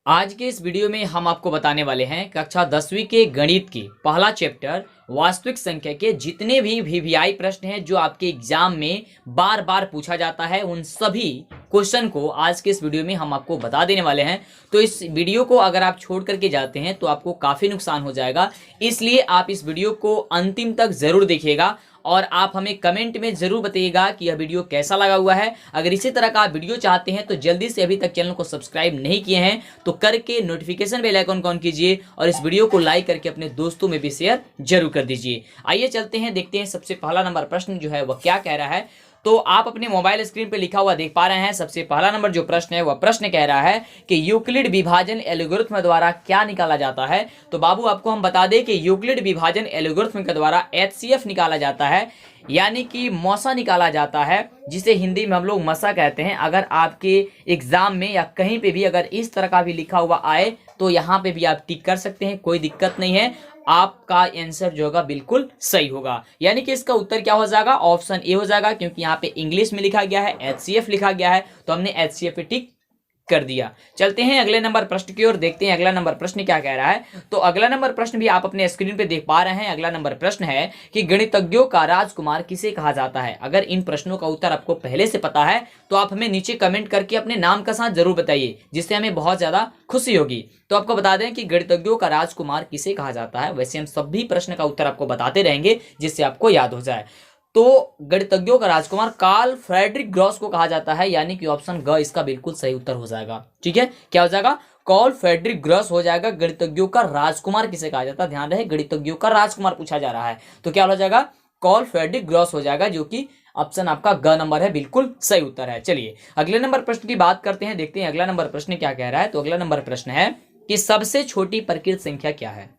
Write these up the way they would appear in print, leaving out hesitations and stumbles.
आज के इस वीडियो में हम आपको बताने वाले हैं कक्षा 10वीं के गणित की पहला चैप्टर वास्तविक संख्या के जितने भी वीवीआई प्रश्न हैं जो आपके एग्जाम में बार बार पूछा जाता है, उन सभी क्वेश्चन को आज के इस वीडियो में हम आपको बता देने वाले हैं। तो इस वीडियो को अगर आप छोड़ करके जाते हैं तो आपको काफ़ी नुकसान हो जाएगा, इसलिए आप इस वीडियो को अंतिम तक ज़रूर देखिएगा और आप हमें कमेंट में ज़रूर बताइएगा कि यह वीडियो कैसा लगा हुआ है। अगर इसी तरह का आप वीडियो चाहते हैं तो जल्दी से अभी तक चैनल को सब्सक्राइब नहीं किए हैं तो करके नोटिफिकेशन बेल आइकन ऑन कीजिए और इस वीडियो को लाइक करके अपने दोस्तों में भी शेयर जरूर कर दीजिए। आइए चलते हैं, देखते हैं सबसे पहला नंबर प्रश्न जो है वह क्या कह रहा है। तो आप अपने मोबाइल स्क्रीन पे लिखा हुआ देख पा रहे हैं। सबसे पहला नंबर जो प्रश्न है वह प्रश्न कह रहा है कि यूक्लिड विभाजन एल्गोरिथ्म द्वारा क्या निकाला जाता है। तो बाबू आपको हम बता दें कि यूक्लिड विभाजन एल्गोरिथ्म के द्वारा एचसीएफ निकाला जाता है, यानी कि मौसा निकाला जाता है, जिसे हिंदी में हम लोग मसा कहते हैं। अगर आपके एग्जाम में या कहीं पे भी अगर इस तरह का भी लिखा हुआ आए तो यहाँ पे भी आप टिक कर सकते हैं, कोई दिक्कत नहीं है। आपका आंसर जो होगा बिल्कुल सही होगा, यानी कि इसका उत्तर क्या हो जाएगा, ऑप्शन ए हो जाएगा, क्योंकि यहाँ पे इंग्लिश में लिखा गया है, एचसीएफ लिखा गया है, तो हमने एचसीएफ पे टिक कर दिया। चलते हैं अगले नंबर प्रश्न की ओर, देखते हैं अगला नंबर प्रश्न क्या कह रहा है। तो अगला नंबर प्रश्न भी आप अपने स्क्रीन पे देख पा रहे हैं। अगला नंबर प्रश्न है कि गणितज्ञों का राजकुमार किसे कहा जाता है। अगर इन प्रश्नों का उत्तर आपको पहले से पता है तो आप हमें नीचे कमेंट करके अपने नाम का साथ जरूर बताइए, जिससे हमें बहुत ज्यादा खुशी होगी। तो आपको बता दें कि गणितज्ञों का राजकुमार किसे कहा जाता है। वैसे हम सभी प्रश्न का उत्तर आपको बताते रहेंगे जिससे आपको याद हो जाए। तो गणितज्ञों का राजकुमार कार्ल फ्रेडरिक गॉस को कहा जाता है, यानी कि ऑप्शन ग इसका बिल्कुल सही उत्तर हो जाएगा। ठीक है, क्या हो जाएगा, कार्ल फ्रेडरिक गॉस हो जाएगा। गणितज्ञों का राजकुमार किसे कहा जाता है, ध्यान रहे गणितज्ञों का राजकुमार पूछा जा रहा है, तो क्या हो जाएगा, कार्ल फ्रेडरिक गॉस हो जाएगा, जो कि ऑप्शन आपका ग नंबर है, बिल्कुल सही उत्तर है। चलिए अगले नंबर प्रश्न की बात करते हैं, देखते हैं अगला नंबर प्रश्न क्या कह रहा है। तो अगला नंबर प्रश्न है कि सबसे छोटी प्रकृत संख्या क्या है।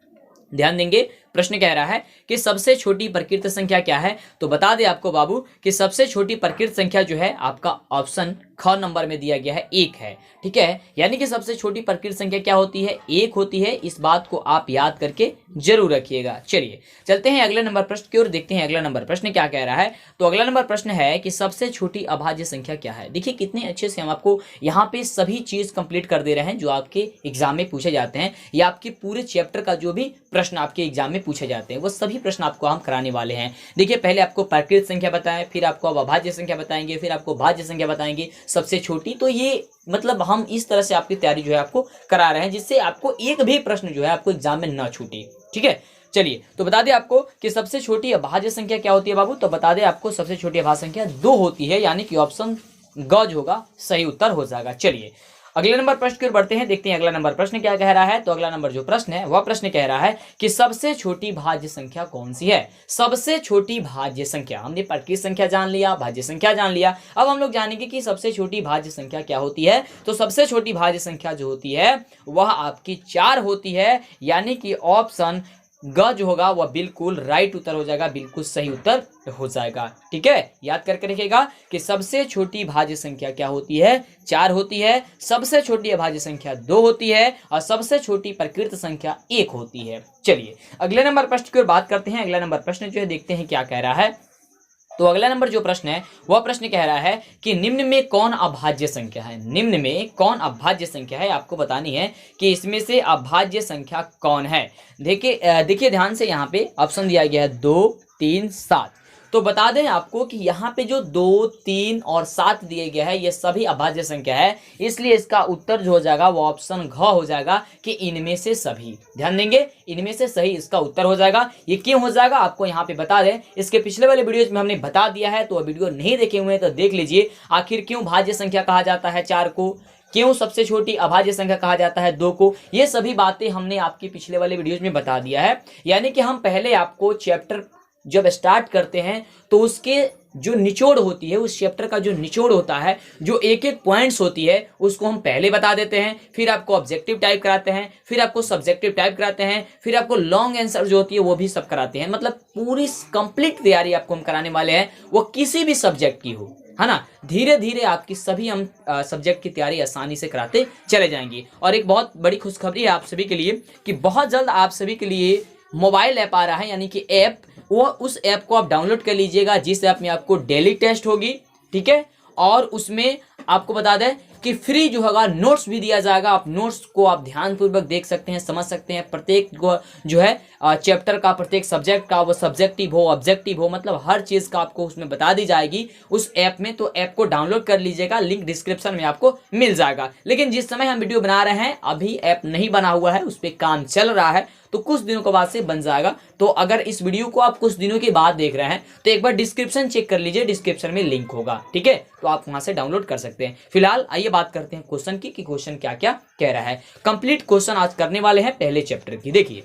ध्यान देंगे, प्रश्न कह रहा है कि सबसे छोटी प्रकृत संख्या क्या है। तो बता दे आपको बाबू कि सबसे छोटी प्रकृत संख्या जो है आपका ऑप्शन ख नंबर में दिया गया है, एक है। ठीक है, यानी कि सबसे छोटी प्रकृत संख्या क्या होती है, एक होती है। इस बात को आप याद करके जरूर रखिएगा। चलिए चलते हैं अगले नंबर प्रश्न की ओर, देखते हैं अगला नंबर प्रश्न क्या कह रहा है। तो अगला नंबर प्रश्न है कि सबसे छोटी अभाज्य संख्या क्या है। देखिए कितने अच्छे से हम आपको यहाँ पे सभी चीज कंप्लीट कर दे रहे हैं जो आपके एग्जाम में पूछे जाते हैं, या आपके पूरे चैप्टर का जो भी प्रश्न आपके एग्जाम में पूछे जाते हैं वो सभी प्रश्न आपको हम कराने वाले हैं। देखिए पहले आपको प्रकृत संख्या बताएं, फिर आपको अभाज्य संख्या बताएंगे, फिर आपको भाज्य संख्या बताएंगे, सबसे छोटी। तो ये मतलब हम इस तरह से आपकी तैयारी जो है आपको करा रहे हैं, जिससे आपको एक भी प्रश्न जो है आपको एग्जाम में ना छूटे। ठीक है, चलिए तो बता दें आपको कि सबसे छोटी अभाज्य संख्या क्या होती है बाबू। तो बता दें आपको सबसे छोटी अभाज्य संख्या 2 होती है, यानी कि ऑप्शन ग जो होगा सही उत्तर हो जाएगा। चलिए अगले नंबर प्रश्न की ओर बढ़ते हैं, देखते हैं अगला नंबर प्रश्न क्या कह रहा है। तो अगला नंबर जो प्रश्न है वह प्रश्न कह रहा है कि सबसे छोटी भाज्य संख्या कौन सी है। सबसे छोटी भाज्य संख्या, हमने प्रकृत संख्या जान लिया, भाज्य संख्या जान लिया, अब हम लोग जानेंगे कि सबसे छोटी भाज्य संख्या क्या होती है। तो सबसे छोटी भाज्य संख्या जो होती है वह आपकी 4 होती है, यानी कि ऑप्शन ग जो होगा वह बिल्कुल राइट उत्तर हो जाएगा, बिल्कुल सही उत्तर हो जाएगा। ठीक है, याद करके रखिएगा कि सबसे छोटी भाज्य संख्या क्या होती है, 4 होती है, सबसे छोटी अभाज्य संख्या 2 होती है और सबसे छोटी प्रकृत संख्या 1 होती है। चलिए अगले नंबर प्रश्न की ओर बात करते हैं। अगला नंबर प्रश्न जो है देखते हैं क्या कह रहा है। तो अगला नंबर जो प्रश्न है वह प्रश्न कह रहा है कि निम्न में कौन अभाज्य संख्या है। निम्न में कौन अभाज्य संख्या है, आपको बतानी है कि इसमें से अभाज्य संख्या कौन है। देखिए ध्यान से, यहाँ पे ऑप्शन दिया गया है 2, 3, 7। तो बता दें आपको कि यहाँ पे जो 2, 3 और 7 दिए गया है ये सभी अभाज्य संख्या है, इसलिए इसका उत्तर जो हो जाएगा वो ऑप्शन घ हो जाएगा कि इनमें से सभी। ध्यान देंगे, इनमें से सही इसका उत्तर हो जाएगा। ये क्यों हो जाएगा आपको यहाँ पे बता दें, इसके पिछले वाले वीडियोज में हमने बता दिया है, तो वीडियो नहीं देखे हुए हैं तो देख लीजिए। आखिर क्यों भाज्य संख्या कहा जाता है 4 को, क्यों सबसे छोटी अभाज्य संख्या कहा जाता है 2 को, ये सभी बातें हमने आपके पिछले वाले वीडियोज में बता दिया है। यानी कि हम पहले आपको चैप्टर जब स्टार्ट करते हैं तो उसके जो निचोड़ होती है, उस चैप्टर का जो निचोड़ होता है, जो एक एक पॉइंट्स होती है, उसको हम पहले बता देते हैं, फिर आपको ऑब्जेक्टिव टाइप कराते हैं, फिर आपको सब्जेक्टिव टाइप कराते हैं, फिर आपको लॉन्ग आंसर जो होती है वो भी सब कराते हैं। मतलब पूरी कंप्लीट तैयारी आपको हम कराने वाले हैं, वो किसी भी सब्जेक्ट की हो, है ना। धीरे धीरे आपकी सभी हम सब्जेक्ट की तैयारी आसानी से कराते चले जाएंगे। और एक बहुत बड़ी खुशखबरी है आप सभी के लिए कि बहुत जल्द आप सभी के लिए मोबाइल ऐप आ रहा है, यानी कि ऐप, वो उस ऐप को आप डाउनलोड कर लीजिएगा, जिस ऐप में आपको डेली टेस्ट होगी। ठीक है, और उसमें आपको बता दें कि फ्री जो होगा नोट्स भी दिया जाएगा। आप नोट्स को आप ध्यानपूर्वक देख सकते हैं, समझ सकते हैं। प्रत्येक जो है चैप्टर का, प्रत्येक सब्जेक्ट का, वो सब्जेक्टिव हो ऑब्जेक्टिव हो, मतलब हर चीज का आपको उसमें बता दी जाएगी उस ऐप में। तो ऐप को डाउनलोड कर लीजिएगा, लिंक डिस्क्रिप्शन में आपको मिल जाएगा। लेकिन जिस समय हम वीडियो बना रहे हैं अभी ऐप नहीं बना हुआ है, उस पर काम चल रहा है, तो कुछ दिनों के बाद से बन जाएगा। तो अगर इस वीडियो को आप कुछ दिनों के बाद देख रहे हैं तो एक बार डिस्क्रिप्शन चेक कर लीजिए, डिस्क्रिप्शन में लिंक होगा, ठीक है, तो आप वहां से डाउनलोड कर सकते हैं। फिलहाल आइए बात करते हैं क्वेश्चन की कि क्वेश्चन क्या क्या कह रहा है। कंप्लीट क्वेश्चन आज करने वाले हैं पहले चैप्टर की। देखिए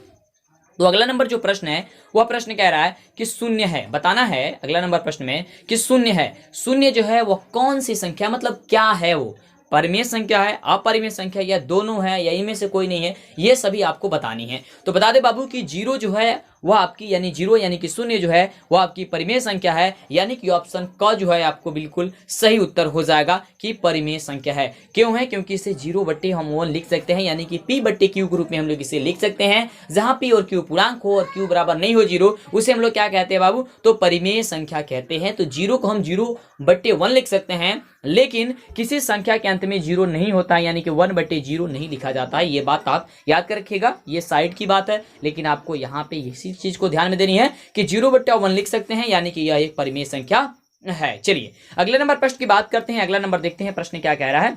तो अगला नंबर जो प्रश्न है वह प्रश्न कह रहा है कि शून्य है, बताना है अगला नंबर प्रश्न में कि शून्य है। शून्य जो है वह कौन सी संख्या, मतलब क्या है वो, परिमेय संख्या है, अपरिमेय संख्या, या दोनों है, या इनमें से कोई नहीं है, ये सभी आपको बतानी है। तो बता दे बाबू कि जीरो जो है वह आपकी, यानी जीरो यानी कि शून्य जो है वह आपकी परिमेय संख्या है, यानी कि ऑप्शन क जो है आपको बिल्कुल सही उत्तर हो जाएगा कि परिमेय संख्या है। क्यों है? क्योंकि इसे जीरो बट्टे हम वन लिख सकते हैं, यानी कि पी बट्टे क्यू के रूप में हम लोग इसे लिख सकते हैं। जहां पी और क्यू पूर्णांक हो और क्यू बराबर नहीं हो जीरो, उसे हम लोग क्या कहते हैं बाबू, तो परिमेय संख्या कहते हैं। तो जीरो को हम जीरो बट्टे वन लिख सकते हैं, लेकिन किसी संख्या के अंत में जीरो नहीं होता है, यानी कि वन बट्टे जीरो नहीं लिखा जाता है। ये बात आप याद कर रखिएगा, ये साइड की बात है, लेकिन आपको यहाँ पे इसी चीज को ध्यान में देनी है कि जीरो बट्टा वन लिख सकते हैं, यानी कि यह एक परिमेय संख्या है। चलिए अगले नंबर प्रश्न की बात करते हैं। अगला नंबर देखते हैं प्रश्न क्या कह रहा है।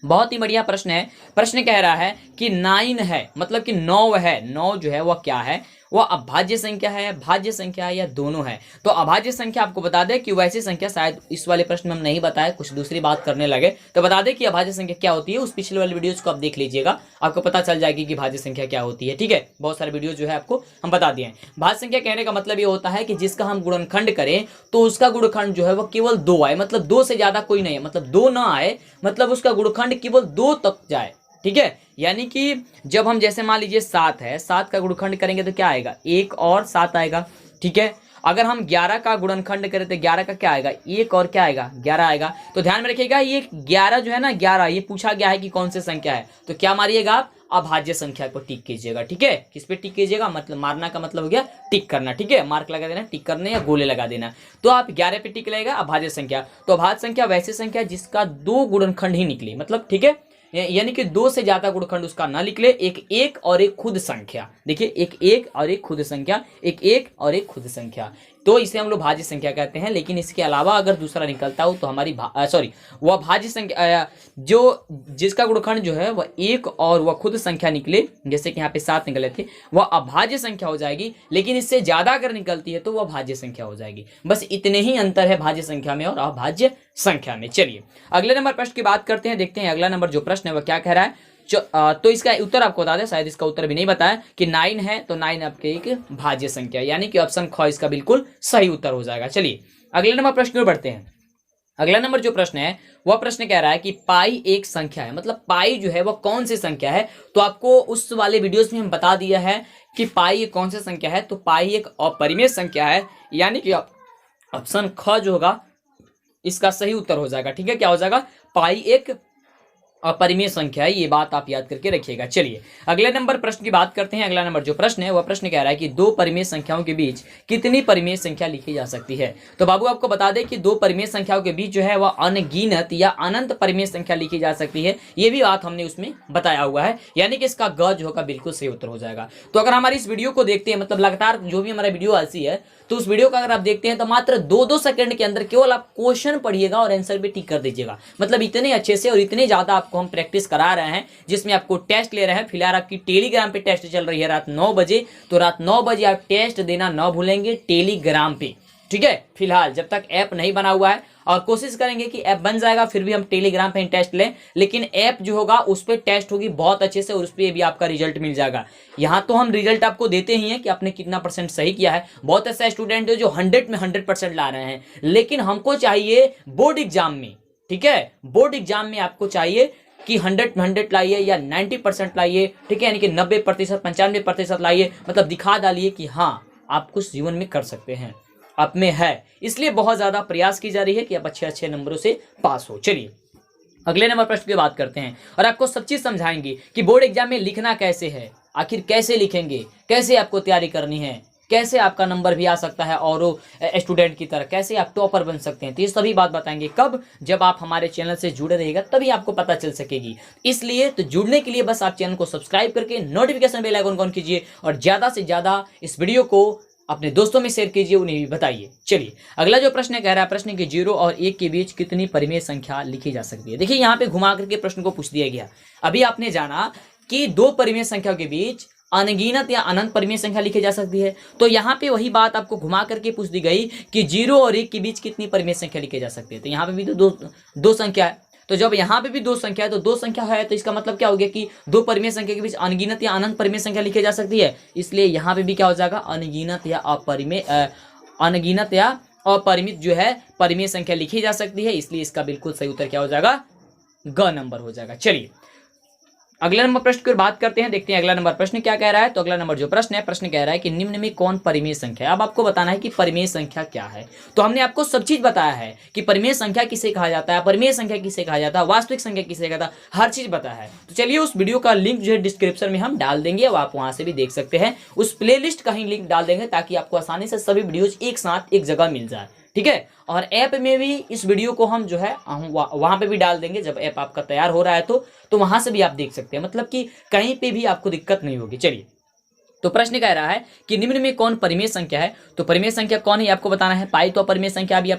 बहुत ही बढ़िया प्रश्न है। प्रश्न कह रहा है कि 9 है, मतलब कि 9 है। 9 जो है वह क्या है, वह अभाज्य संख्या है, भाज्य संख्या है, या दोनों है। तो अभाज्य संख्या आपको बता दें कि वैसी संख्या, शायद इस वाले प्रश्न में हम नहीं बताया, कुछ दूसरी बात करने लगे, तो बता दें कि अभाज्य संख्या क्या होती है। उस पिछले वाले वीडियोस को आप देख लीजिएगा, आपको पता चल जाएगी कि भाज्य संख्या क्या होती है, ठीक है। बहुत सारे वीडियो जो है आपको हम बता दिए हैं। भाज्य संख्या कहने का मतलब ये होता है कि जिसका हम गुणनखंड करें तो उसका गुणनखंड जो है वह केवल 2 आए, मतलब 2 से ज्यादा कोई नहीं है, मतलब 2 ना आए, मतलब उसका गुणनखंड केवल 2 तक जाए, ठीक है। यानी कि जब हम जैसे मान लीजिए 7 है, 7 का गुणनखंड करेंगे तो क्या आएगा, 1 और 7 आएगा, ठीक है। अगर हम 11 का गुणनखंड करें तो 11 का क्या आएगा, 1 और क्या आएगा, 11 आएगा। तो ध्यान में रखिएगा ये 11 जो है ना, 11 ये पूछा गया है कि कौन सी संख्या है, तो क्या मारिएगा आप, अभाज्य संख्या को टिक कीजिएगा, ठीक है। किस पे टिक कीजिएगा, मतलब मारना का मतलब हो गया टिक करना, ठीक है, मार्क लगा देना, टिक करने या गोले लगा देना। तो आप 11 पे टिक लगेगा, अभाज्य संख्या। तो अभाज्य संख्या वैसी संख्या जिसका 2 गुणनखंड ही निकले, मतलब ठीक है, यानी कि 2 से ज्यादा गुणनखंड उसका ना निकले। एक और एक खुद संख्या, देखिए एक और एक खुद संख्या, एक और एक खुद संख्या, तो इसे हम लोग भाज्य संख्या कहते हैं। लेकिन इसके अलावा अगर दूसरा निकलता हो तो हमारी वह भाज्य संख्या जो जिसका गुणनखंड जो है वह एक और वह खुद संख्या निकले, जैसे कि यहाँ पे 7 निकले थे, वह अभाज्य संख्या हो जाएगी। लेकिन इससे ज्यादा अगर निकलती है तो वह भाज्य संख्या हो जाएगी। बस इतने ही अंतर है भाज्य संख्या में और अभाज्य संख्या में। चलिए अगले नंबर प्रश्न की बात करते हैं, देखते हैं अगला नंबर जो प्रश्न है वह क्या कह रहा है। तो इसका उत्तर आपको बता दें, शायद इसका उत्तर भी नहीं बताया कि 9 है, तो 9 आपके एक भाज्य संख्या, यानी कि ऑप्शन ख इसका बिल्कुल सही उत्तर हो जाएगा। चलिए अगले नंबर प्रश्न की ओर बढ़ते हैं। अगला नंबर जो प्रश्न है वह प्रश्न कह रहा है कि पाई एक संख्या है, मतलब पाई जो है वह कौन सी संख्या है। तो आपको उस वाले वीडियोस में हम बता दिया है कि पाई एक कौन सी संख्या है। तो पाई एक अपरिमेय संख्या है, यानी कि ऑप्शन ख जो होगा इसका सही उत्तर हो जाएगा, ठीक है। क्या हो जाएगा, पाई एक अपरिमेय संख्या है, ये बात आप याद करके रखिएगा। चलिए अगले नंबर प्रश्न की बात करते हैं। अगला नंबर जो प्रश्न है वह प्रश्न कह रहा है कि 2 परिमेय संख्याओं के बीच कितनी परिमेय संख्या लिखी जा सकती है। तो बाबू आपको बता दें कि 2 परिमेय संख्याओं के बीच जो है वह अनगिनत या अनंत परिमेय संख्या लिखी जा सकती है। ये भी बात हमने उसमें बताया हुआ है, यानी कि इसका ग जो होगा बिल्कुल सही उत्तर हो जाएगा। तो अगर हमारी इस वीडियो को देखते हैं, मतलब लगातार जो भी हमारा वीडियो ऐसी है, तो उस वीडियो का अगर आप देखते हैं तो मात्र 2-2 सेकंड के अंदर केवल आप क्वेश्चन पढ़िएगा और आंसर भी टिक कर दीजिएगा। मतलब इतने अच्छे से और इतने ज्यादा आपको हम प्रैक्टिस करा रहे हैं, जिसमें आपको टेस्ट ले रहे हैं। फिलहाल आपकी टेलीग्राम पे टेस्ट चल रही है रात 9 बजे, तो रात 9 बजे आप टेस्ट देना न भूलेंगे टेलीग्राम पे, ठीक है। फिलहाल जब तक ऐप नहीं बना हुआ है, और कोशिश करेंगे कि ऐप बन जाएगा फिर भी हम टेलीग्राम पे टेस्ट लें, लेकिन ऐप जो होगा उस पर टेस्ट होगी बहुत अच्छे से और उस पर भी आपका रिजल्ट मिल जाएगा। यहाँ तो हम रिजल्ट आपको देते ही हैं कि आपने कितना % सही किया है। बहुत ऐसा स्टूडेंट है जो 100 में 100% ला रहे हैं, लेकिन हमको चाहिए बोर्ड एग्जाम में, ठीक है, बोर्ड एग्जाम में आपको चाहिए कि 100 में 100 लाइए या 90% लाइए, ठीक है, यानी कि 90%, 95% लाइए, मतलब दिखा डालिए कि हाँ आप कुछ जीवन में कर सकते हैं, आप में है। इसलिए बहुत ज्यादा प्रयास की जा रही है कि आप अच्छे नंबरों से पास हो। चलिए अगले नंबर प्रश्न की बात करते हैं और आपको सब चीज समझाएंगे कि बोर्ड एग्जाम में लिखना कैसे है, आखिर कैसे लिखेंगे, कैसे आपको तैयारी करनी है, कैसे आपका नंबर भी आ सकता है और स्टूडेंट की तरह, कैसे आप टॉपर बन सकते हैं। तो ये सभी बात बताएंगे कब, जब आप हमारे चैनल से जुड़े रहिएगा तभी आपको पता चल सकेगी। इसलिए तो जुड़ने के लिए बस आप चैनल को सब्सक्राइब करके नोटिफिकेशन बेल आइकन ऑन कीजिए और ज्यादा से ज्यादा इस वीडियो को अपने दोस्तों में शेयर कीजिए, उन्हें भी बताइए। चलिए अगला जो प्रश्न कह रहा है, प्रश्न के 0 और 1 के बीच कितनी परिमेय संख्या लिखी जा सकती है। देखिए यहाँ पे घुमा करके प्रश्न को पूछ दिया गया। अभी आपने जाना कि दो परिमेय संख्या के बीच अनगिनत या अनंत परिमेय संख्या लिखी जा सकती है, तो यहाँ पे वही बात आपको घुमा करके पूछ दी गई कि 0 और 1 के बीच कितनी परिमेय संख्या लिखी जा सकती है। तो यहाँ पे भी तो दो संख्या है, तो जब यहाँ पे भी दो संख्या है तो दो संख्या है, तो इसका मतलब क्या हो गया कि दो परिमेय संख्या के बीच अनगिनत या अनंत परिमेय संख्या लिखी जा सकती है। इसलिए यहाँ पे भी क्या हो जाएगा, अनगिनत या अपरिमित जो है परिमेय संख्या लिखी जा सकती है। इसलिए इसका बिल्कुल सही उत्तर क्या हो जाएगा, ग नंबर हो जाएगा। चलिए अगला नंबर प्रश्न की बात करते हैं, देखते हैं अगला नंबर प्रश्न क्या कह रहा है। तो अगला नंबर जो प्रश्न है, प्रश्न कह रहा है कि निम्न में कौन परिमेय संख्या है। अब आपको बताना है कि परिमेय संख्या क्या है। तो हमने आपको सब चीज बताया है कि परिमेय संख्या किसे कहा जाता है, परिमेय संख्या किसे कहा जाता है, वास्तविक संख्या किसे कहता है, हर चीज बताया है। तो चलिए उस वीडियो का लिंक जो है डिस्क्रिप्शन में हम डाल देंगे और आप वहां से भी देख सकते हैं। उस प्लेलिस्ट का ही लिंक डाल देंगे ताकि आपको आसानी से सभी वीडियोज एक साथ एक जगह मिल जाए, ठीक है। और ऐप में भी इस वीडियो को हम जो है वहां पे भी डाल देंगे, जब ऐप आपका तैयार हो रहा है तो वहां से भी आप देख सकते हैं, मतलब कि कहीं पे भी आपको दिक्कत नहीं होगी। चलिए तो प्रश्न कह रहा है कि निम्न में कौन परिमेय संख्या है। तो परिमेय संख्या कौन है आपको बताना है। पाई तो अपरिमेय संख्या अभी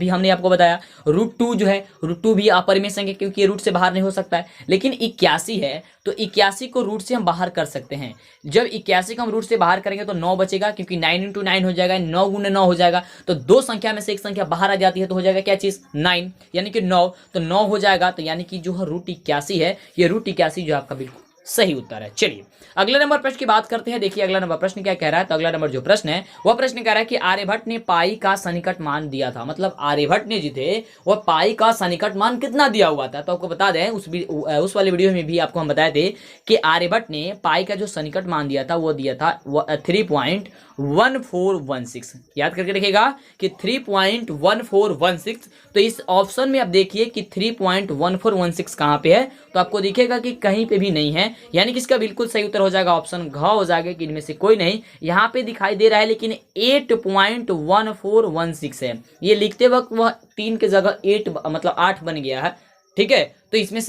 हमने आपको बताया। √2 जो है, √2 भी अपरिमेय संख्या क्योंकि ये रूट से बाहर नहीं हो सकता है। लेकिन 81 है तो 81 को रूट से हम बाहर कर सकते हैं। जब 81 को हम रूट से बाहर करेंगे तो 9 बचेगा, क्योंकि 9 × 9 हो जाएगा, 9 × 9 हो जाएगा। तो दो संख्या में से एक संख्या बाहर आ जाती है तो हो जाएगा क्या चीज, 9, यानी कि 9। तो 9 हो जाएगा, तो यानी कि जो है √81 है, ये √81 जो आपका बिल्कुल सही उत्तर है। चलिए अगला नंबर प्रश्न की बात करते हैं। देखिए अगला नंबर प्रश्न क्या कह रहा है। तो अगला नंबर जो प्रश्न है वह प्रश्न कह रहा है कि आर्यभट्ट ने पाई का सन्निकट मान दिया था। मतलब आर्यभट्ट ने जो थे वह पाई का सन्निकट मान कितना दिया हुआ था। तो आपको बता दें उस वाले वीडियो में भी आपको हम बताए थे कि आर्यभट्ट ने पाई का जो सन्निकट मान दिया था वो दिया था 3.1416। याद करके रखिएगा कि 3.1416। तो इस ऑप्शन में आप देखिए कि 3.1416 कहाँ पे है, तो आपको दिखेगा कि कहीं पे भी नहीं है, यानी कि इसका बिल्कुल सही उत्तर हो जाएगा ऑप्शन घ हो जाएगा कि इनमें से कोई नहीं। यहाँ पे दिखाई दे रहा है लेकिन 8.1416 है। ये लिखते वक्त वह 3 के जगह 8 मतलब 8 बन गया है, ठीक है। तो इनमें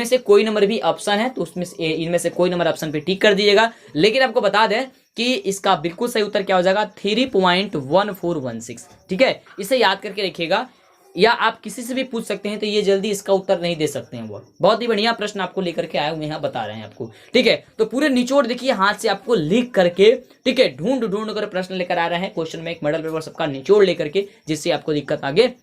से कोई नंबर भी ऑप्शन है, तो इनमें से कोई नंबर ऑप्शन पे टिक कर दीजिएगा। लेकिन आपको बता दें कि इसका बिल्कुल सही उत्तर क्या हो जाएगा, 3.1416, ठीक है। इसे याद करके रखिएगा, या आप किसी से भी पूछ सकते हैं, तो ये जल्दी इसका उत्तर नहीं दे सकते हैं। वो बहुत ही बढ़िया प्रश्न आपको लेकर के आए हुए हैं, बता रहे हैं आपको, ठीक है। तो पूरे निचोड़ देखिए हाथ से आपको लिख करके, ठीक है, ढूंढ कर प्रश्न लेकर आ रहे हैं। क्वेश्चन में एक मॉडल पेपर सबका निचोड़ लेकर के, जिससे आपको दिक्कत आगे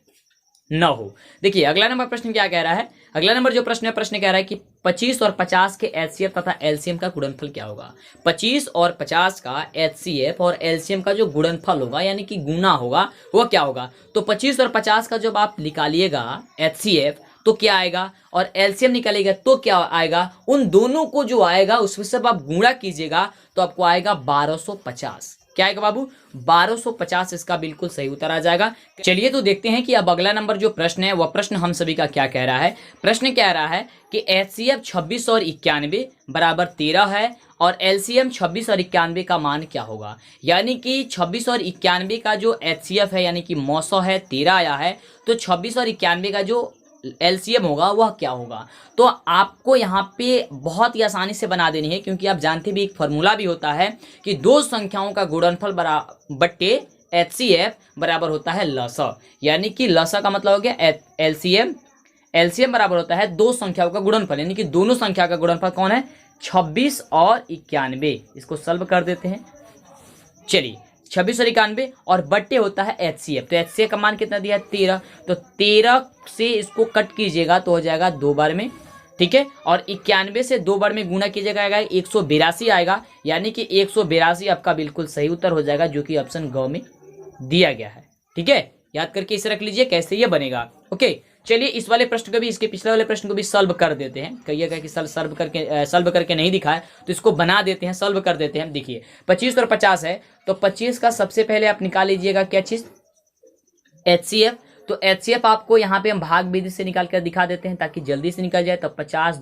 न हो। देखिए अगला नंबर प्रश्न क्या कह रहा है। अगला नंबर जो प्रश्न कह रहा है कि 25 और 50 के एचसीएफ तथा एलसीएम का गुणनफल क्या होगा। 25 और 50 का एचसीएफ और एलसीएम का जो गुणनफल होगा, यानी कि गुना होगा, वो क्या होगा। तो 25 और 50 का जब आप निकालिएगा एचसीएफ तो क्या आएगा, और एलसीएम निकालिएगा तो क्या आएगा। उन दोनों को जो आएगा उसमें से आप गुणा कीजिएगा तो आपको आएगा 1250। क्या आएगा बाबू, 1250 इसका बिल्कुल सही उत्तर आ जाएगा। चलिए तो देखते हैं कि अब अगला नंबर जो प्रश्न है वह प्रश्न हम सभी का क्या कह रहा है। प्रश्न कह रहा है कि एचसीएफ 26 और 91 बराबर 13 है और एलसीएम 26 और 91 का मान क्या होगा। यानी कि 26 और 91 का जो एचसीएफ है यानी कि 900 है, 13 आया है, तो 26 और 91 का जो एलसीएम होगा वह क्या होगा। तो आपको यहाँ पे बहुत ही आसानी से बना देनी है, क्योंकि आप जानते भी एक फॉर्मूला भी होता है कि दो संख्याओं का गुणनफल बट्टे एचसीएफ बराबर होता है लसा। यानी कि लसा का मतलब हो गया एलसीएम बराबर होता है दो संख्याओं का गुणनफल, यानी कि दोनों संख्या का गुणनफल कौन है, 26 और 91। इसको सॉल्व कर देते हैं। चलिए 26 और 91 और बट्टे होता है एचसीएफ। तो एचसीएफ का मान कितना दिया है, 13। तो 13 से इसको कट कीजिएगा तो हो जाएगा 2 बार में, ठीक है। और 91 से 2 बार में गुना कीजिएगा 182 आएगा, यानी कि 182 आपका बिल्कुल सही उत्तर हो जाएगा, जो कि ऑप्शन ग में दिया गया है, ठीक है। याद करके इसे रख लीजिए कैसे ये बनेगा। ओके चलिए इस वाले प्रश्न को भी, इसके पिछले वाले प्रश्न को भी सॉल्व कर देते हैं। कहिएगा कि सॉल्व करके नहीं दिखाए तो इसको बना देते हैं, सॉल्व कर देते हैं। देखिए 25 और 50 है, तो 25 का सबसे पहले आप निकाल लीजिएगा क्या चीज, एचसीएफ। तो एचसीएफ आपको यहाँ पे हम भाग विधि से निकाल कर दिखा देते हैं ताकि जल्दी से निकल जाए। तो 25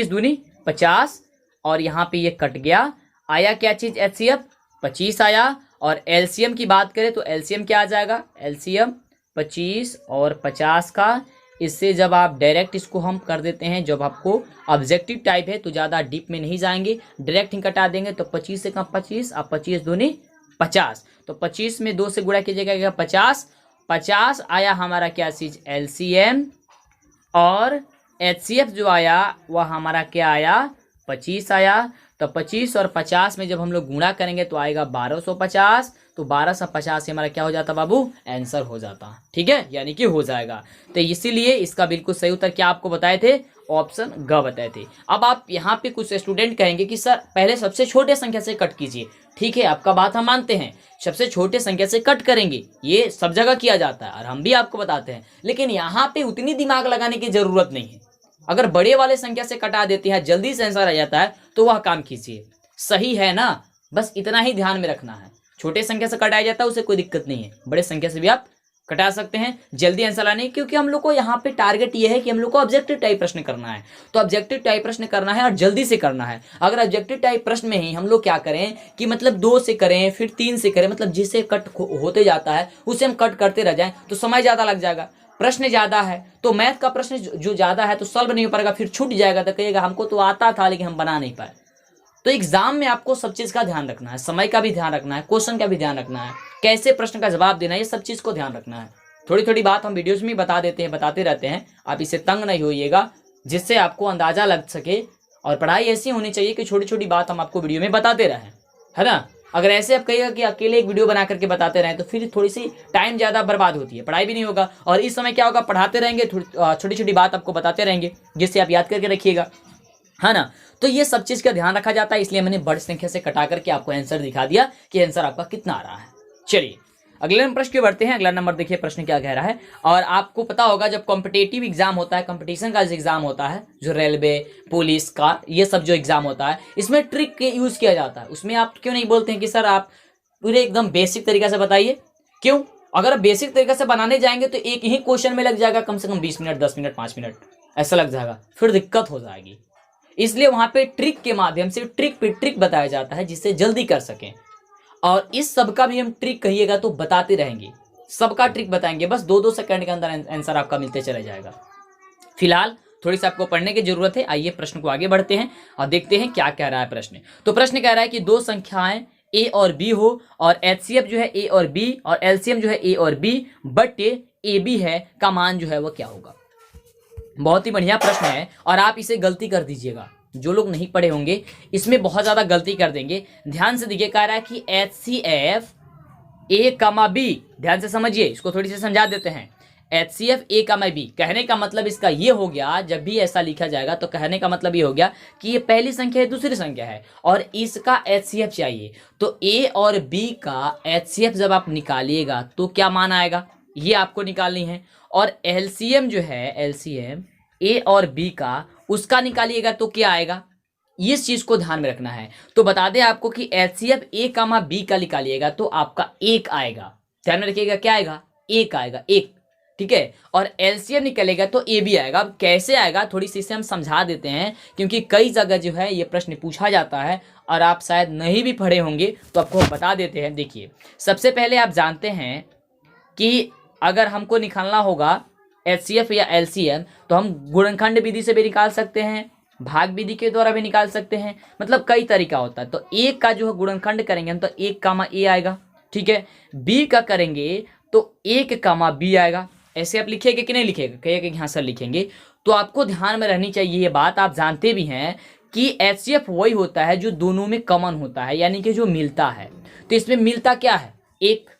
दूनी 50 और यहाँ पे ये कट गया आया क्या चीज HCF 25 आया। और एलसीएम की बात करें तो एलसीएम क्या आ जाएगा, एलसीएम 25 और 50 का। इससे जब आप डायरेक्ट इसको हम कर देते हैं, जब आपको ऑब्जेक्टिव टाइप है तो ज़्यादा डीप में नहीं जाएंगे, डायरेक्ट ही कटा देंगे। तो 25 से कम 25, अब 25 दूनी 50, तो 25 में 2 से गुणा कीजिएगा 50। 50 आया हमारा क्या चीज एलसीएम, और एचसीएफ जो आया वह हमारा क्या आया 25 आया। तो 25 और 50 में जब हम लोग गुणा करेंगे तो आएगा 1250। तो 1250 से हमारा क्या हो जाता बाबू, आंसर हो जाता। ठीक है, यानी कि हो जाएगा। तो इसीलिए इसका बिल्कुल सही उत्तर क्या आपको बताए थे, ऑप्शन ग बताए थे। अब आप यहाँ पे कुछ स्टूडेंट कहेंगे कि सर पहले सबसे छोटे संख्या से कट कीजिए। ठीक है, आपका बात हम मानते हैं, सबसे छोटे संख्या से कट करेंगे, ये सब जगह किया जाता है और हम भी आपको बताते हैं। लेकिन यहाँ पे उतनी दिमाग लगाने की जरूरत नहीं है। अगर बड़े वाले संख्या से कटा देते हैं, जल्दी से आंसर आ जाता है, तो वह काम कीजिए। सही है ना, बस इतना ही ध्यान में रखना है। छोटे संख्या से कटाया जाता है उसे कोई दिक्कत नहीं है, बड़े संख्या से भी आप कटा सकते हैं जल्दी आंसर लाने। क्योंकि हम लोग को यहाँ पे टारगेट ये है कि हम लोग को ऑब्जेक्टिव टाइप प्रश्न करना है। तो ऑब्जेक्टिव टाइप प्रश्न करना है और जल्दी से करना है। अगर ऑब्जेक्टिव टाइप प्रश्न में ही हम लोग क्या करें कि मतलब 2 से करें, फिर 3 से करें, मतलब जिसे कट होते जाता है उसे हम कट करते रह जाएं, तो समय ज्यादा लग जाएगा, प्रश्न ज्यादा है। तो मैथ का प्रश्न जो ज्यादा है तो सॉल्व नहीं हो पाएगा, फिर छूट जाएगा, तो कहिएगा हमको तो आता था लेकिन हम बना नहीं पाए। तो एग्जाम में आपको सब चीज का ध्यान रखना है, समय का भी ध्यान रखना है, क्वेश्चन का भी ध्यान रखना है, कैसे प्रश्न का जवाब देना है, ये सब चीज को ध्यान रखना है। थोड़ी थोड़ी बात हम वीडियोज में बता देते हैं, बताते रहते हैं, आप इससे तंग नहीं होइएगा, जिससे आपको अंदाजा लग सके। और पढ़ाई ऐसी होनी चाहिए कि छोटी छोटी बात हम आपको वीडियो में बताते रहें, है ना। अगर ऐसे आप कहिएगा कि अकेले एक वीडियो बना करके बताते रहें तो फिर थोड़ी सी टाइम ज़्यादा बर्बाद होती है, पढ़ाई भी नहीं होगा। और इस समय क्या होगा, पढ़ाते रहेंगे, छोटी छोटी बात आपको बताते रहेंगे जिससे आप याद करके रखिएगा, है ना। तो ये सब चीज़ का ध्यान रखा जाता है, इसलिए मैंने बड़ी संख्या से कटा करके आपको आंसर दिखा दिया कि आंसर आपका कितना आ रहा है। चलिए अगले प्रश्न की बढ़ते हैं। अगला नंबर देखिए, प्रश्न क्या कह रहा है। और आपको पता होगा जब कॉम्पिटेटिव एग्जाम होता है, कंपटीशन का जो एग्जाम होता है, जो रेलवे पुलिस का ये सब जो एग्जाम होता है, इसमें ट्रिक के यूज किया जाता है। उसमें आप क्यों नहीं बोलते हैं कि सर आप पूरे एकदम बेसिक तरीका से बताइए। क्यों, अगर आप बेसिक तरीका से बनाने जाएंगे तो एक ही क्वेश्चन में लग जाएगा कम से कम 20 मिनट, 10 मिनट, 5 मिनट ऐसा लग जाएगा, फिर दिक्कत हो जाएगी। इसलिए वहां पे ट्रिक के माध्यम से ट्रिक पे ट्रिक बताया जाता है जिससे जल्दी कर सकें। और इस सब का भी हम ट्रिक कहिएगा तो बताते रहेंगे, सबका ट्रिक बताएंगे, बस 2-2 सेकंड के अंदर आंसर आपका मिलते चला जाएगा। फिलहाल थोड़ी सी आपको पढ़ने की जरूरत है। आइए प्रश्न को आगे बढ़ते हैं और देखते हैं क्या कह रहा है प्रश्न। तो प्रश्न कह रहा है कि 2 संख्याएं ए और बी हो और एचसीएफ जो है ए और बी और एलसीएम जो है ए और बी, बट ए बी है का मान जो है वो क्या होगा। बहुत ही बढ़िया प्रश्न है और आप इसे गलती कर दीजिएगा, जो लोग नहीं पढ़े होंगे इसमें बहुत ज़्यादा गलती कर देंगे। ध्यान से देखिए, कह रहा है कि HCF A, B, ध्यान से समझिए, इसको थोड़ी सी समझा देते हैं। HCF A, B कहने का मतलब इसका ये हो गया, जब भी ऐसा लिखा जाएगा तो कहने का मतलब ये हो गया कि ये पहली संख्या है, दूसरी संख्या है और इसका HCF चाहिए। तो A और B का HCF जब आप निकालिएगा तो क्या मान आएगा, ये आपको निकालनी है। और LCM जो है, LCM A और B का उसका निकालिएगा तो क्या आएगा, इस चीज को ध्यान में रखना है। तो बता दें आपको कि HCF A, B का निकालिएगा तो आपका 1 आएगा। ध्यान में रखिएगा, क्या आएगा, 1 आएगा, 1। ठीक है, और LCM निकलेगा तो AB आएगा। अब कैसे आएगा थोड़ी सी इसे हम समझा देते हैं, क्योंकि कई जगह जो है ये प्रश्न पूछा जाता है और आप शायद नहीं भी पढ़े होंगे, तो आपको हम बता देते हैं। देखिए, सबसे पहले आप जानते हैं कि अगर हमको निकालना होगा HCF या LCM तो हम गुणनखंड विधि से भी निकाल सकते हैं, भाग विधि के द्वारा भी निकाल सकते हैं, मतलब कई तरीका होता है। तो एक का जो है गुणनखंड करेंगे हम तो 1, A आएगा। ठीक है, B का करेंगे तो 1, B आएगा। ऐसे आप लिखेंगे कि नहीं लिखेगा, कहिएगा कि हाँ सर लिखेंगे। तो आपको ध्यान में रहनी चाहिए ये बात, आप जानते भी हैं कि HCF वही होता है जो दोनों में कॉमन होता है, यानी कि जो मिलता है। तो इसमें मिलता क्या है, 1,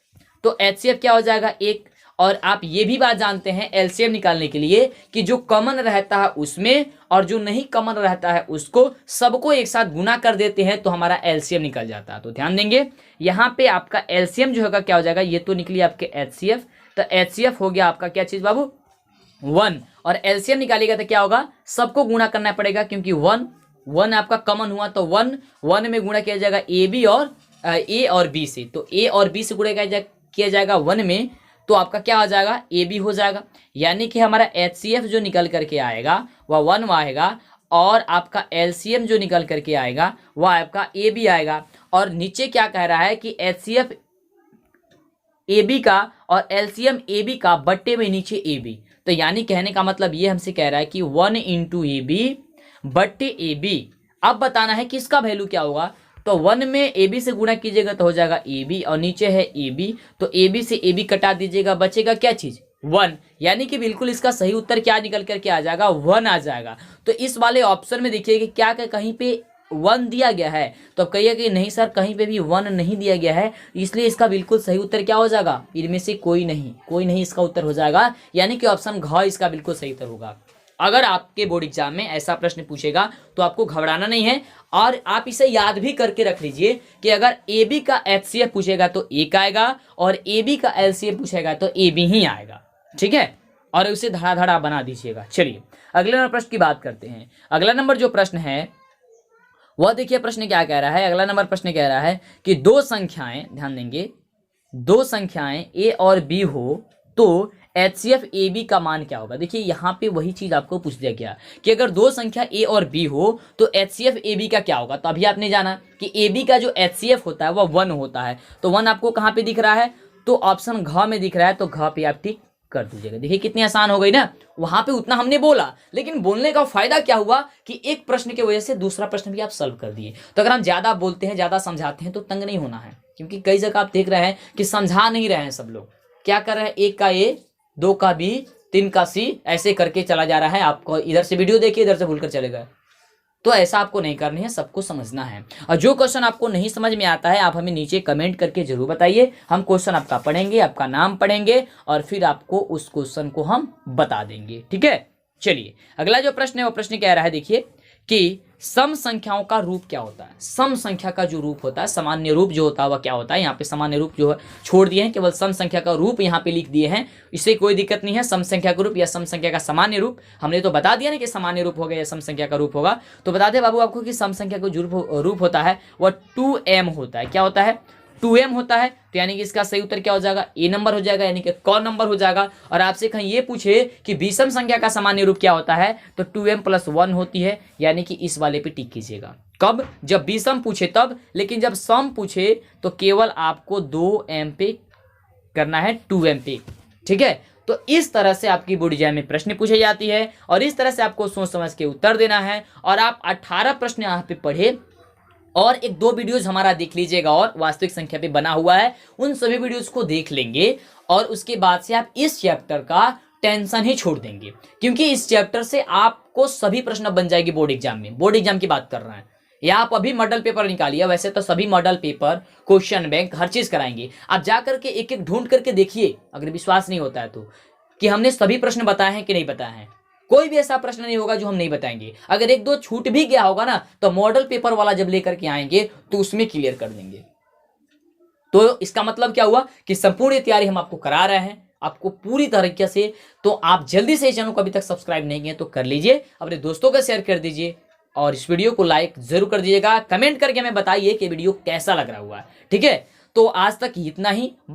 तो HCF क्या हो जाएगा, 1। और आप ये भी बात जानते हैं एलसीएम निकालने के लिए कि जो कॉमन रहता है उसमें और जो नहीं कॉमन रहता है उसको सबको एक साथ गुना कर देते हैं तो हमारा एलसीएम निकल जाता है। तो ध्यान देंगे, यहाँ पे आपका एलसीएम जो होगा क्या हो जाएगा, ये तो निकली आपके HCF, तो HCF हो गया आपका क्या चीज बाबू, 1। और एलसीएम निकालिएगा तो क्या होगा, सबको गुना करना पड़ेगा क्योंकि 1 आपका कॉमन हुआ, तो 1 में गुणा किया जाएगा ए और बी से। तो ए और बी से गुणा किया जाएगा 1 में, तो आपका क्या हो जाएगा, AB हो जाएगा। यानी कि हमारा HCF जो निकल करके आएगा वह 1 आएगा और आपका एलसीएम जो निकल करके आएगा वह आपका ए बी आएगा। और नीचे क्या कह रहा है कि एचसीएफ ए बी का और एलसीएम ए बी का बट्टे में नीचे ए बी। तो यानी कहने का मतलब ये हमसे कह रहा है कि 1 इंटू ए बी बट्टे ए बी। अब बताना है कि इसका वैल्यू क्या होगा। तो 1 में ए बी से गुणा कीजिएगा तो हो जाएगा ए बी, और नीचे है ए बी, तो ए बी से ए बी कटा दीजिएगा, बचेगा क्या चीज 1। यानी कि बिल्कुल इसका सही उत्तर क्या निकल करके आ जाएगा 1 आ जाएगा। तो इस वाले ऑप्शन में देखिए कि क्या कहीं पे 1 दिया गया है, तो अब कहिए कि नहीं सर कहीं पे भी 1 नहीं दिया गया है, इसलिए इसका बिल्कुल सही उत्तर क्या हो जाएगा, इनमें से कोई नहीं इसका उत्तर हो जाएगा। यानी कि ऑप्शन घ इसका बिल्कुल सही उत्तर होगा। अगर आपके बोर्ड एग्जाम में ऐसा प्रश्न पूछेगा तो आपको घबराना नहीं है, और आप इसे याद भी करके रख लीजिए कि अगर ए बी का एचसीएफ पूछेगा तो 1 आएगा, और ए बी का एलसीएफ पूछेगा तो ए बी ही आएगा। ठीक है, और उसे धड़ा बना दीजिएगा। चलिए अगले नंबर प्रश्न की बात करते हैं। अगला नंबर जो प्रश्न है वह देखिए प्रश्न क्या कह रहा है। अगला नंबर प्रश्न कह रहा है कि दो संख्याएं, ध्यान देंगे, दो संख्याएं ए और बी हो तो एचसीएफ ए बी का मान क्या होगा। देखिए यहाँ पे वही चीज आपको पूछ दिया गया कि अगर दो संख्या ए और बी हो तो एचसीएफ ए बी का क्या होगा। तो अभी आपने जाना कि ए बी का जो एचसीएफ होता है वह 1 होता है। तो 1 आपको कहाँ पे दिख रहा है, तो ऑप्शन घ में दिख रहा है, तो घ पे आप टिक कर दीजिएगा। देखिए कितनी आसान हो गई ना, वहां पे उतना हमने बोला, लेकिन बोलने का फायदा क्या हुआ कि एक प्रश्न की वजह से दूसरा प्रश्न भी आप सॉल्व कर दिए। तो अगर हम ज्यादा बोलते हैं, ज्यादा समझाते हैं तो तंग नहीं होना है, क्योंकि कई जगह आप देख रहे हैं कि समझा नहीं रहे हैं, सब लोग क्या कर रहे हैं, 1 का ए, 2 का बी, 3 का सी, ऐसे करके चला जा रहा है। आपको इधर से वीडियो देखिए, इधर से भूल कर चले गए, तो ऐसा आपको नहीं करनी है, सबको समझना है। और जो क्वेश्चन आपको नहीं समझ में आता है आप हमें नीचे कमेंट करके जरूर बताइए, हम क्वेश्चन आपका पढ़ेंगे, आपका नाम पढ़ेंगे और फिर आपको उस क्वेश्चन को हम बता देंगे। ठीक है, चलिए अगला जो प्रश्न है वो प्रश्न कह रहा है, देखिए कि सम संख्याओं का रूप क्या होता है। सम संख्या का जो रूप होता है, सामान्य रूप जो होता है वह क्या होता है। यहाँ पे सामान्य रूप जो है छोड़ दिए हैं, केवल सम संख्या का रूप यहाँ पे लिख दिए हैं, इससे कोई दिक्कत नहीं है। सम संख्या का रूप या सम संख्या का सामान्य रूप हमने तो बता दिया ना कि सामान्य रूप होगा या सम संख्या का रूप होगा। तो बता दे बाबू आपको कि सम संख्या का जो रूप होता है वह 2m होता है। क्या होता है, 2m होता है। तो यानी कि इसका सही उत्तर क्या हो जाएगा, ए नंबर हो जाएगा, यानी कि क नंबर हो जाएगा। और आपसे कहीं ये पूछे कि विषम संख्या का सामान्य रूप क्या होता है, तो 2m + 1 होती है, यानी कि इस वाले पे टिक कीजिएगा। कब, जब विषम पूछे तब, लेकिन जब सम पूछे तो केवल आपको 2m पे करना है, 2m पे। ठीक है, तो इस तरह से आपकी बोर्ड एग्जाम में प्रश्न पूछे जाती है, और इस तरह से आपको सोच समझ के उत्तर देना है। और आप 18 प्रश्न यहाँ पे पढ़े, और 1-2 वीडियोज हमारा देख लीजिएगा और वास्तविक संख्या पे बना हुआ है, उन सभी वीडियोज को देख लेंगे, और उसके बाद से आप इस चैप्टर का टेंशन ही छोड़ देंगे, क्योंकि इस चैप्टर से आपको सभी प्रश्न बन जाएगी बोर्ड एग्जाम में। बोर्ड एग्जाम की बात कर रहे हैं, या आप अभी मॉडल पेपर निकालिए, वैसे तो सभी मॉडल पेपर, क्वेश्चन बैंक, हर चीज कराएंगे। आप जा करके एक एक ढूंढ करके देखिए, अगर विश्वास नहीं होता है तो, कि हमने सभी प्रश्न बताए हैं कि नहीं बताए हैं। कोई भी ऐसा प्रश्न नहीं होगा जो हम नहीं बताएंगे। अगर 1-2 छूट भी गया होगा ना, तो मॉडल पेपर वाला जब लेकर के आएंगे तो उसमें क्लियर कर देंगे। तो इसका मतलब क्या हुआ कि संपूर्ण तैयारी हम आपको करा रहे हैं, आपको पूरी तरीके से। तो आप जल्दी से इस चैनल को अभी तक सब्सक्राइब नहीं किए तो कर लीजिए, अपने दोस्तों को शेयर कर दीजिए, और इस वीडियो को लाइक जरूर कर दीजिएगा। कमेंट करके हमें बताइए कि वीडियो कैसा लग रहा हुआ है। ठीक है, तो आज तक इतना ही।